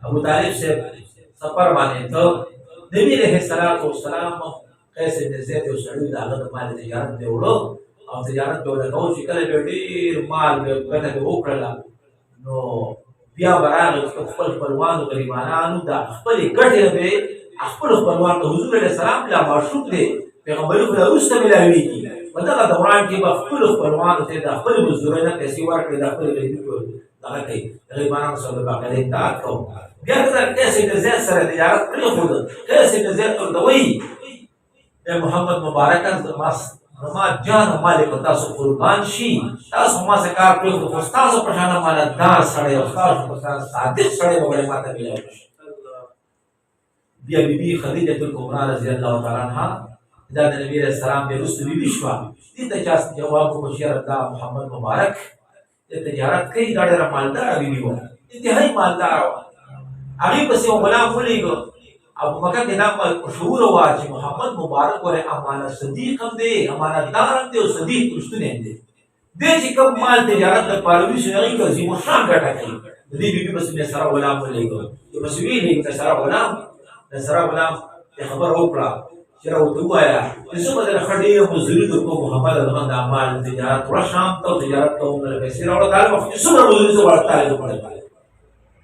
ابو طالب سے سفر باندې ته نبی رحمت الله والسلام قیس بن زید او سړی د هغه مال تجارت دی وړو او تجارت به ولکو چې کله به ډیر مال به ګټه وکړه نو بیا براغه خپل خپلوانو غریبانو د خپل ګټه به خپل خپلوان ته حضور علیه السلام لا معشوق دی پیغمبر خدا اوسته ملاویږي په دغه دوران کې به خپل خپلوانو ته د خپل بزرګانو پیسې ورکړي د خپل غریبي دغه کوي غریبانو سره به باندې اطاعت کوو بیا دا قیس بن زید سره تجارت پرېښود قیس بن زید ورته وایي اے محمد مبارک زما جان او مال په تاسو قربان شي تاسو ما څخه کار پرېښود خو ستاسو په شان امانتدار سړی او ستاسو په شان صادق سړی به ولې ماته میلاو شي بیا بیبي خدیجه کبرا رضی الله تعالی عنها دا د نبی رسول الله به رسول بیبي شوه دې ته چا جواب وکړ دا محمد مبارک د تجارت کوي دا ډېره مالدار بیبي و انتهایی مالدار و هغې پسې یو غلام ولیږه او په مکه کې نام مشهور وه چې محمد مبارک ورې امانت صدیق هم دی امانتدار هم دی او صدیق رښتونی هم دی دې چې کوم مال تجارت لپاره وي هغې کې عظیم الشان ګټه کوي د دې بیبي پسې مې سره غلام ولیږه چې پسې ویلې د سره غلام خبره وکړه چې راته ووایه چې زه به درله ښه ډېره مزدوري درکوم محمده زما دا مال تجارت وړه شام ته او تجارت کوم نه پیسې راوړه طالب وخت چې څومره مزدوري زه غواړم طالب وکړم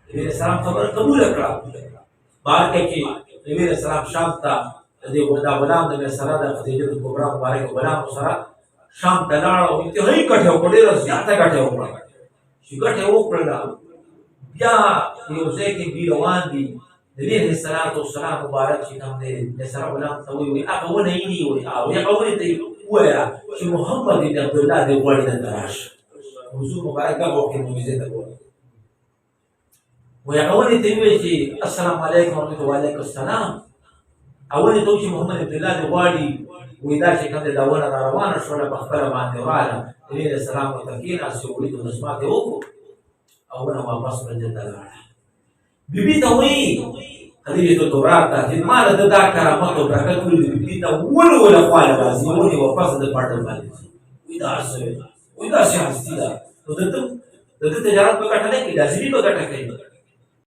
نبي علیه السلام خبره قبوله کړه بارکه کې نبي علیه السلام شام ته دا غلام د سره د خدیجه کبرا مبارک غلام سره شام ته لاړ او انتهایي ګټه وکړه ډېره زیاته ګټه وکړه چې ګټه وکړله بیا یو ځای کې دوی روان دي نبی علیه السلام مبارک چې کوم دی د سره غلام ته وایي هغه ونه یې نیولې او هغه ونې ته یې ووایه چې محمد بن عبدالله دې غواړي دلته راشه حضور مبارک هغه وخت کې معجزې ته وایي وایي هغه ونې ته یې ووایي چې السلام علیکم ورحمة وعلیکم السلام هغه ونې ته وایي چې محمد بن عبدالله دې غواړي وایي دا چې کوم دی دا ونه را روانه شوله په خپله باندې وراله نبي علیه السلام ورته کېناست چې ولیدو نسبات یې وکړو او ونه واپس منزل ته لاړه بیبي ته وایي خدیجه کبرا ته چې ما د دا کرامت او برکت ولید بیبي ته ولوله خواله راځي ونې واپس د پټل باندې وایي دا څه وایي دا څه هستي ده نو د ده تجارت په ګټه نه کوي لازمي په ګټه کوي